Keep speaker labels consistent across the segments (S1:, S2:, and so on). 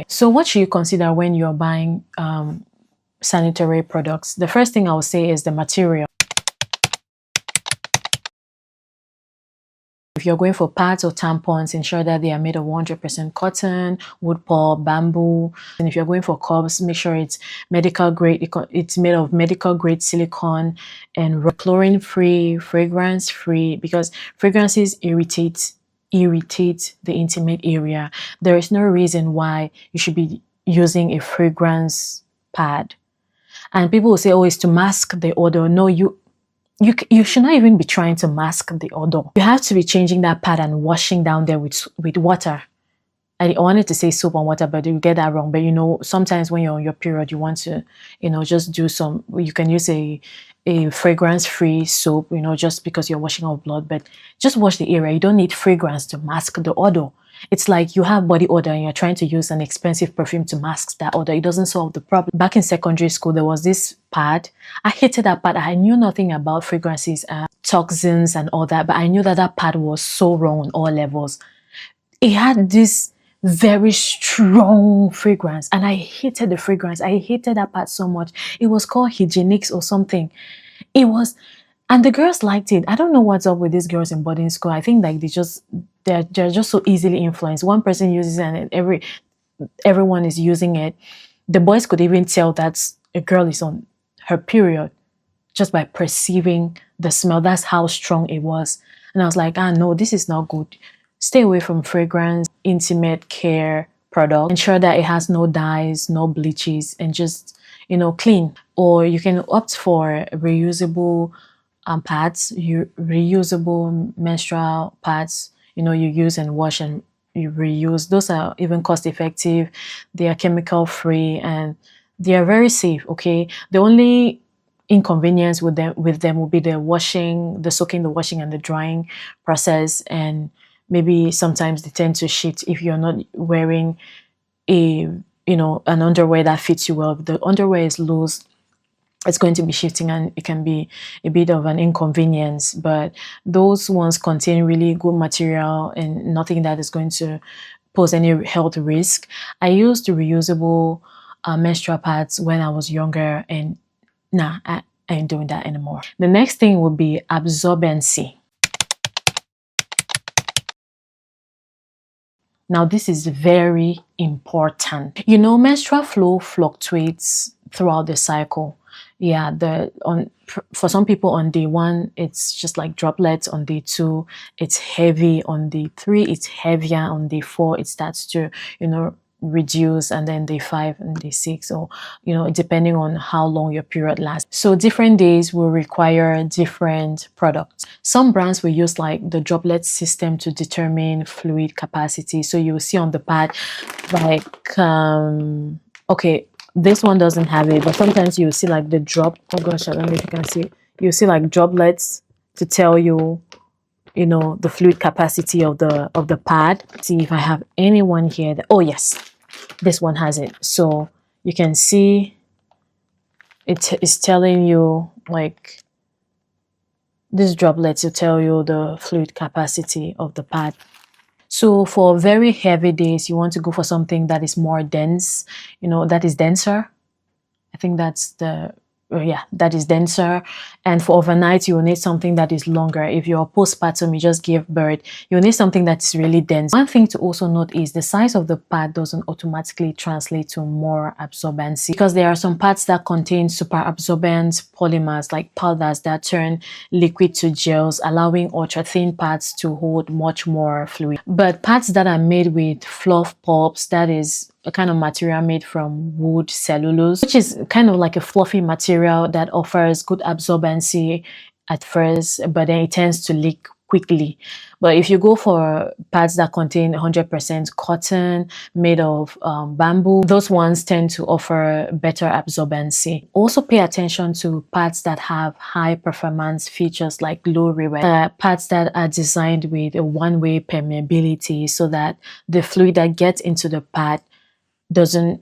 S1: So what should you consider when you're buying sanitary products? The first thing I would say is the material. If you're going for pads or tampons, ensure that they are made of 100% cotton, wood pulp, bamboo. And if you're going for cups, make sure it's medical grade. It's made of medical grade silicone and chlorine free, fragrance free, because fragrances irritate the intimate area. There is no reason why you should be using a fragrance pad. And people will say, oh, it's to mask the odor. No, you should not even be trying to mask the odor. You have to be changing that pad and washing down there with water. I wanted to say soap and water, but you get that wrong. But you know, sometimes when you're on your period, you want to, you know, just do some, you can use a fragrance-free soap, you know, just because you're washing off blood, but just wash the area. You don't need fragrance to mask the odor. It's like you have body odor and you're trying to use an expensive perfume to mask that odor. It doesn't solve the problem. Back in secondary school, there was this pad. I hated that pad. I knew nothing about fragrances, toxins and all that, but I knew that that pad was so wrong on all levels. It had this very strong fragrance and I hated the fragrance. I hated that pad so much. It was called Hygienics or something. It was, and the girls liked it. I don't know what's up with these girls in boarding school. I think like they're just so easily influenced. One person uses it and everyone is using it. The boys could even tell that a girl is on her period just by perceiving the smell. That's how strong it was. And I was like, no, this is not good. Stay away from fragrance, intimate care product. Ensure that it has no dyes, no bleaches, and just, you know, clean. Or you can opt for reusable pads, reusable menstrual pads, you know, you use and wash and you reuse. Those are even cost effective. They are chemical free and they are very safe. Okay, the only inconvenience with them will be the washing, the soaking, the washing and the drying process, and maybe sometimes they tend to shift if you're not wearing an underwear that fits you well. If the underwear is loose, it's going to be shifting and it can be a bit of an inconvenience, but those ones contain really good material and nothing that is going to pose any health risk. I used reusable menstrual pads when I was younger, and I ain't doing that anymore. The next thing would be absorbency. Now, this is very important. You know, menstrual flow fluctuates throughout the cycle. Yeah, for some people on day 1, it's just like droplets. On day 2, it's heavy. On day 3, it's heavier. On day 4, it starts to, you know, reduce, and then day 5 and day 6, or, you know, depending on how long your period lasts. So different days will require different products. Some brands will use like the droplet system to determine fluid capacity. So you will see on the pad like okay, this one doesn't have it, but sometimes you'll see like the drop. Oh gosh, I don't know if you can see. You'll see like droplets to tell you, you know, the fluid capacity of the pad. See if I have anyone here that, oh yes, this one has it. So you can see it is telling you like these droplets will tell you the fluid capacity of the pad. So for very heavy days, you want to go for something that is more dense, you know, that is denser. I think that's the, that is denser. And for overnight, you will need something that is longer. If you're postpartum, you just gave birth, you'll need something that's really dense. One thing to also note is the size of the pad doesn't automatically translate to more absorbency, because there are some pads that contain super absorbent polymers like powders that turn liquid to gels, allowing ultra thin pads to hold much more fluid. But pads that are made with fluff pulps, that is a kind of material made from wood cellulose, which is kind of like a fluffy material that offers good absorbency at first, but then it tends to leak quickly. But if you go for pads that contain 100% cotton made of bamboo, those ones tend to offer better absorbency. Also pay attention to pads that have high performance features like low re-wet, pads that are designed with a one-way permeability so that the fluid that gets into the pad doesn't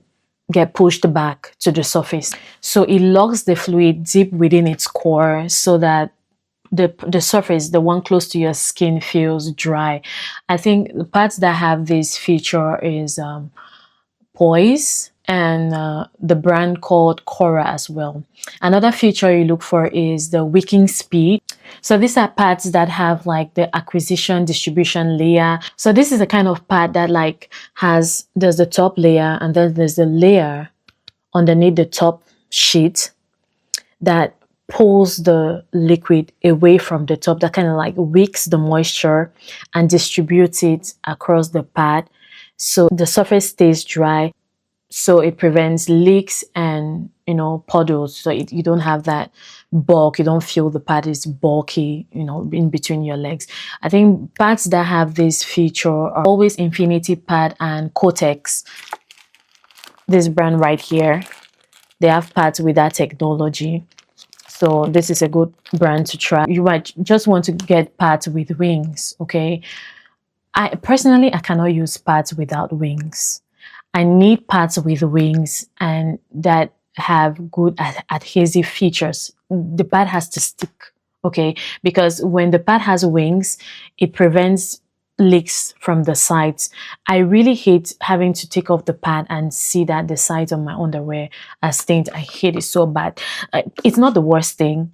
S1: get pushed back to the surface. So it locks the fluid deep within its core so that the surface, the one close to your skin, feels dry. I think the pads that have this feature is Poise, and the brand called Cora as well. Another feature you look for is the wicking speed. So these are pads that have like the acquisition distribution layer. So this is a kind of pad that like there's the top layer, and then there's the layer underneath the top sheet that pulls the liquid away from the top, that kind of like wicks the moisture and distributes it across the pad so the surface stays dry, so it prevents leaks and puddles, so you don't have that bulk, you don't feel the pad is bulky in between your legs. I think pads that have this feature are always Infinity Pad and Kotex. This brand right here, they have pads with that technology, so this is a good brand to try. You might just want to get pads with wings. Okay, I cannot use pads without wings. I need pads with wings and that have good adhesive features. The pad has to stick, okay? Because when the pad has wings, it prevents leaks from the sides. I really hate having to take off the pad and see that the sides of my underwear are stained. I hate it so bad. It's not the worst thing.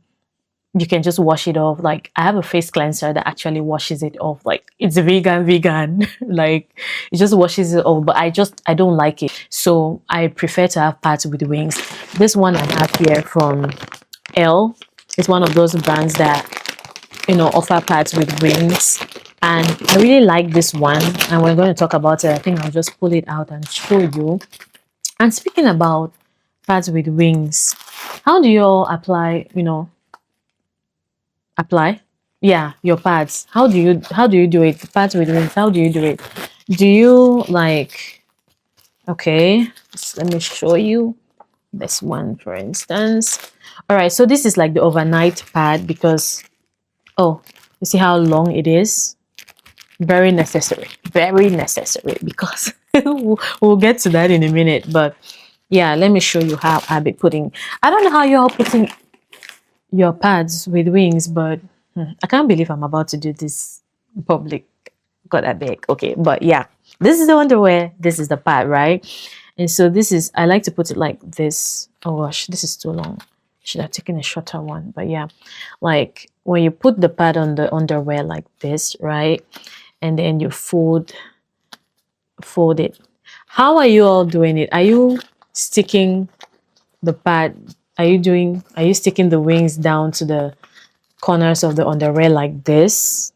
S1: You can just wash it off. Like, I have a face cleanser that actually washes it off. Like, it's vegan like it just washes it off, but I don't like it, so I prefer to have pads with wings. This one I have here from Elle is one of those brands that offer pads with wings, and I really like this one, and we're going to talk about it. I think I'll just pull it out and show you. And speaking about pads with wings, how do you all apply your pads? How do you do it? Pads with wings, how do you do it? Do you like, okay, let me show you this one, for instance. All right, so this is like the overnight pad, because you see how long it is? Very necessary, because we'll get to that in a minute. But yeah, let me show you how I'll be putting. I don't know how you're putting your pads with wings, but I can't believe I'm about to do this in public. God, I beg. Okay, but yeah, this is the underwear, this is the pad, right? And so this is, I like to put it like this. Oh gosh, this is too long. Should have taken a shorter one. But yeah, like when you put the pad on the underwear like this, right? And then you fold it. How are you all doing it? Are you sticking the pad? Are you sticking the wings down to the corners of the underwear like this?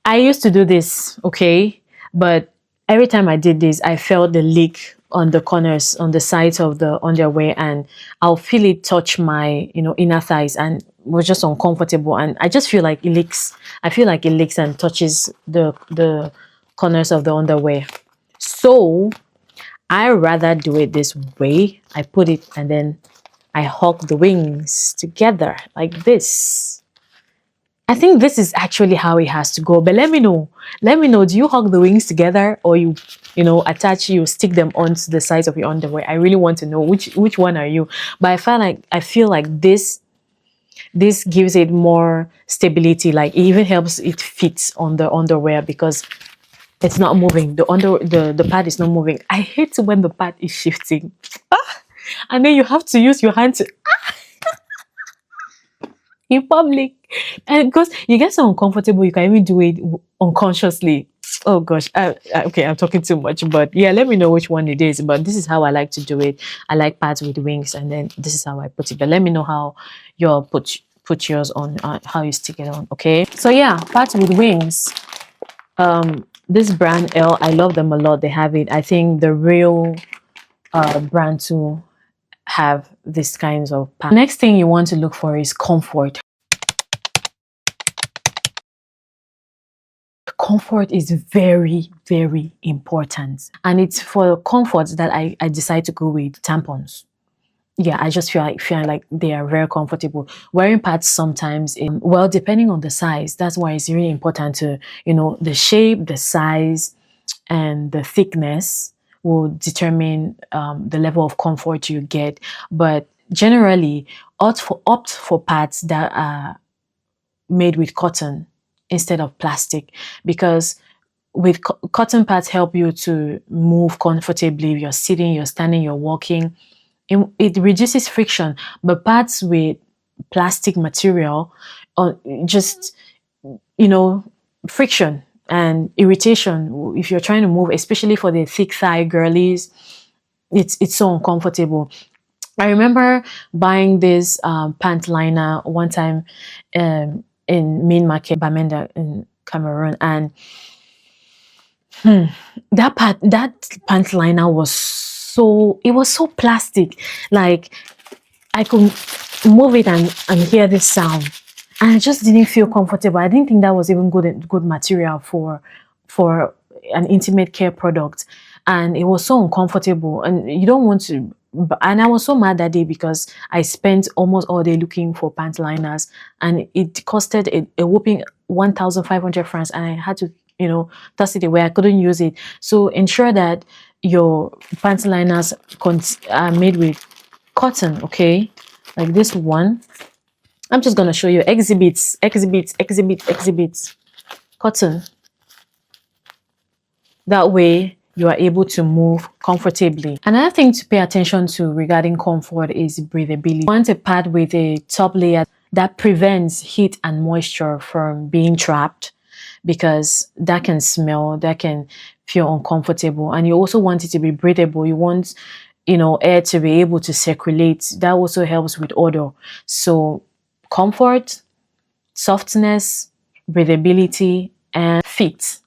S1: I used to do this, okay? But every time I did this, I felt the leak on the corners, on the sides of the underwear, and I'll feel it touch my, inner thighs, and was just uncomfortable. And I just feel like it leaks. I feel like it leaks and touches the corners of the underwear. So I rather do it this way. I put it and then I hug the wings together like this. I think this is actually how it has to go. But let me know. Let me know. Do you hug the wings together, or you stick them onto the sides of your underwear? I really want to know which one are you. But I feel like this gives it more stability. Like, it even helps it fit on the underwear because it's not moving. The pad is not moving. I hate when the pad is shifting. And then you have to use your hand to in public, and because you get so uncomfortable, you can even do it unconsciously. Oh gosh, okay, I'm talking too much, but yeah, let me know which one it is. But this is how I like to do it. I like pads with wings, and then this is how I put it. But let me know how you put yours on, how you stick it on. Okay, so yeah, pads with wings. This brand Elle, I love them a lot. They have it. I think the real brand to have these kinds of pads. Next thing you want to look for is comfort. Comfort is very, very important, and it's for comfort that I decide to go with tampons. Yeah, I just feel like they are very comfortable. Wearing pads sometimes, well, depending on the size, that's why it's really important to, the shape, the size, and the thickness will determine the level of comfort you get. But generally, opt for pads that are made with cotton instead of plastic, because with cotton pads help you to move comfortably. You're sitting, you're standing, you're walking. It reduces friction, but pads with plastic material, or just, friction and irritation if you're trying to move, especially for the thick thigh girlies. It's so uncomfortable. I remember buying this pant liner one time in main market, Bamenda in Cameroon, and that pant liner was so plastic. Like, I could move it and hear this sound, and I just didn't feel comfortable. I didn't think that was even good material for an intimate care product, and it was so uncomfortable. And you don't want to. And I was so mad that day because I spent almost all day looking for pant liners, and it costed a whopping 1,500 francs, and I had to toss it away. I couldn't use it. So ensure that your pant liners are made with cotton, okay? Like this one. I'm just gonna show you exhibits, cotton. That way you are able to move comfortably. Another thing to pay attention to regarding comfort is breathability. You want a pad with a top layer that prevents heat and moisture from being trapped, because that can smell, that can feel uncomfortable. And you also want it to be breathable. You want air to be able to circulate. That also helps with odor. So comfort, softness, breathability, and fit.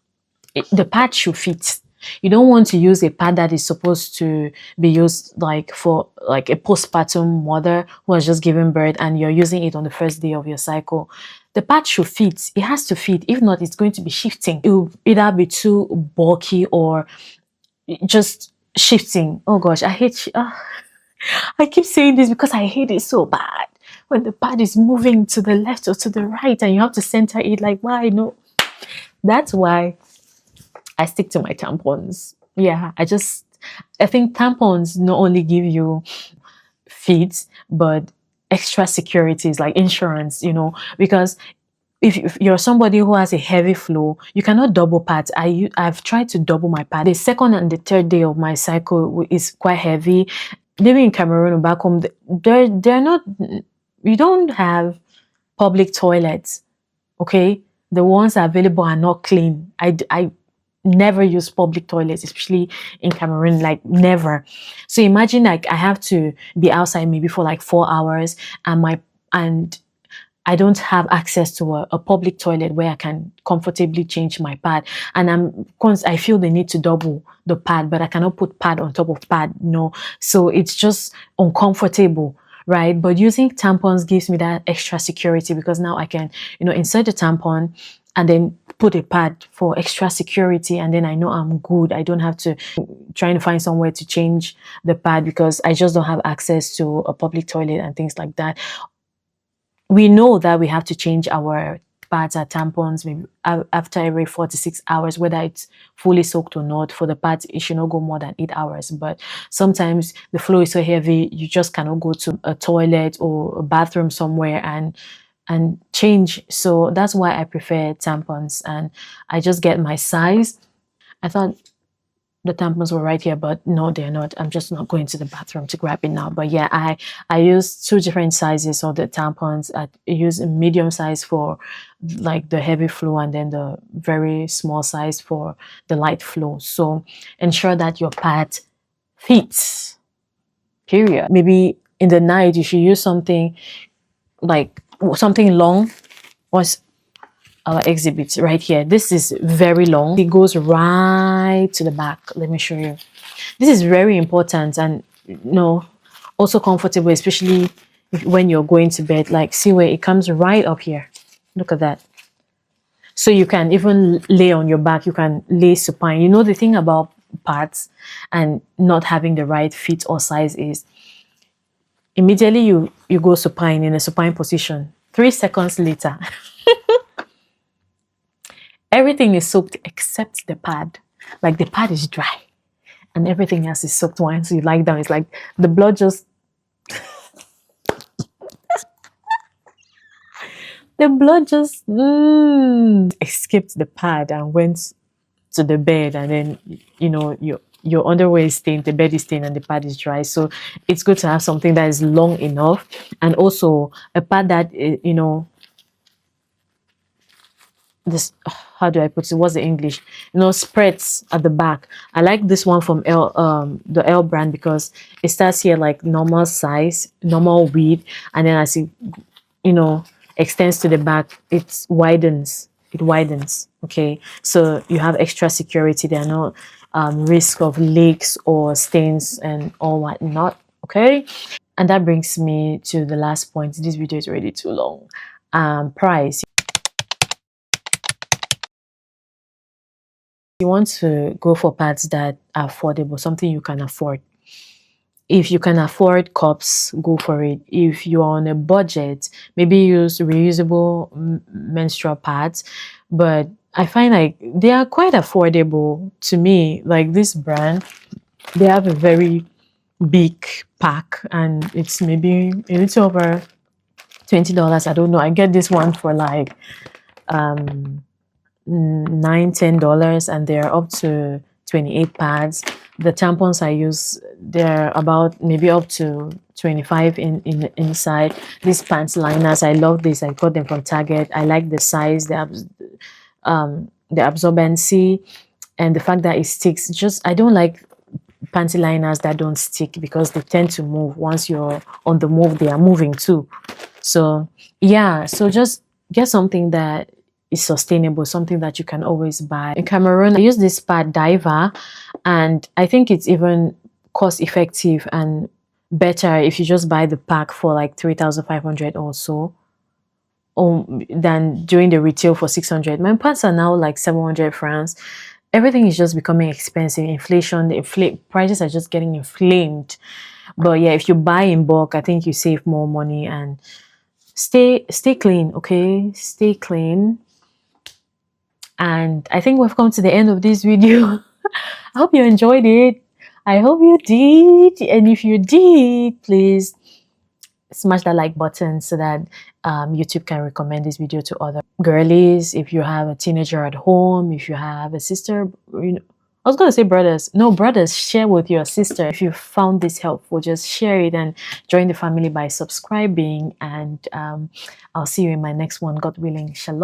S1: The pad should fit. You don't want to use a pad that is supposed to be used for a postpartum mother who has just given birth, and you're using it on the first day of your cycle. The pad should fit. It has to fit. If not, it's going to be shifting. It will either be too bulky or just shifting. Oh gosh, I hate I keep saying this because I hate it so bad. When the pad is moving to the left or to the right and you have to center it, like, why? No. That's why I stick to my tampons. Yeah, I think tampons not only give you fit, but extra securities like insurance, because if you're somebody who has a heavy flow, you cannot double pads. I've tried to double my pad. The second and the third day of my cycle is quite heavy. Living in Cameroon or back home, they're not. You don't have public toilets, okay? The ones available are not clean. I never use public toilets, especially in Cameroon, like never. So imagine like I have to be outside maybe for like 4 hours, and I don't have access to a public toilet where I can comfortably change my pad. And I feel the need to double the pad, but I cannot put pad on top of pad, So it's just uncomfortable, right? But using tampons gives me that extra security, because now I can, insert the tampon and then put a pad for extra security, and then I know I'm good. I don't have to trying to find somewhere to change the pad because I just don't have access to a public toilet and things like that. We know that we have to change our pads or tampons maybe after every 4 to 6 hours, whether it's fully soaked or not. For the pads, it should not go more than 8 hours. But sometimes the flow is so heavy, you just cannot go to a toilet or a bathroom somewhere and change. So that's why I prefer tampons, and I just get my size. I thought the tampons were right here, but no, they're not. I'm just not going to the bathroom to grab it now. But yeah, I use 2 different sizes of the tampons. I use a medium size for like the heavy flow, and then the very small size for the light flow. So ensure that your pad fits, period. Maybe in the night you should use something long. Was our exhibit right here. This is very long. It goes right to the back. Let me show you. This is very important, and also comfortable, especially when you're going to bed. Like, see where it comes right up here. Look at that. So you can even lay on your back. You can lay supine. The thing about pads and not having the right fit or size is immediately you go supine, in a supine position. 3 seconds later, everything is soaked except the pad. Like, the pad is dry and everything else is soaked. Once you lie down, it's like the blood just the blood just escaped the pad and went to the bed, and then your underwear is stained, the bed is stained, and the pad is dry. So it's good to have something that is long enough, and also a pad that this, how do I put it? What's the English? Spreads at the back. I like this one from the L brand, because it starts here like normal size, normal width, and then as it extends to the back, it widens. It widens. Okay, so you have extra security. There are no risk of leaks or stains and all whatnot. Okay, and that brings me to the last point. This video is already too long. Price. You want to go for pads that are affordable, something you can afford. If you can afford cups, go for it. If you're on a budget, maybe use reusable menstrual pads. But I find like they are quite affordable to me. Like this brand, they have a very big pack, and it's maybe a little over $20. I don't know. I get this one for like $9-10, and they're up to 28 pads. The tampons I use, they're about maybe up to 25 in the inside. These pants liners, I love this. I got them from Target. I like the size, the absorbency, and the fact that it sticks. Just, I don't like panty liners that don't stick, because they tend to move. Once you're on the move, they are moving too. So yeah, so just get something that is sustainable, something that you can always buy. In Cameroon, I use this pad Diva, and I think it's even cost effective and better if you just buy the pack for like 3,500 or so, than doing the retail for 600. My pads are now like 700 francs. Everything is just becoming expensive. Inflation, prices are just getting inflamed. But yeah, if you buy in bulk, I think you save more money. And stay clean, okay? Stay clean. And I think we've come to the end of this video. I hope you enjoyed it. I hope you did. And if you did, please smash that like button so that YouTube can recommend this video to other girlies. If you have a teenager at home, if you have a sister, I was gonna say brothers. No, brothers, share with your sister. If you found this helpful, just share it and join the family by subscribing. And I'll see you in my next one, God willing. Shalom.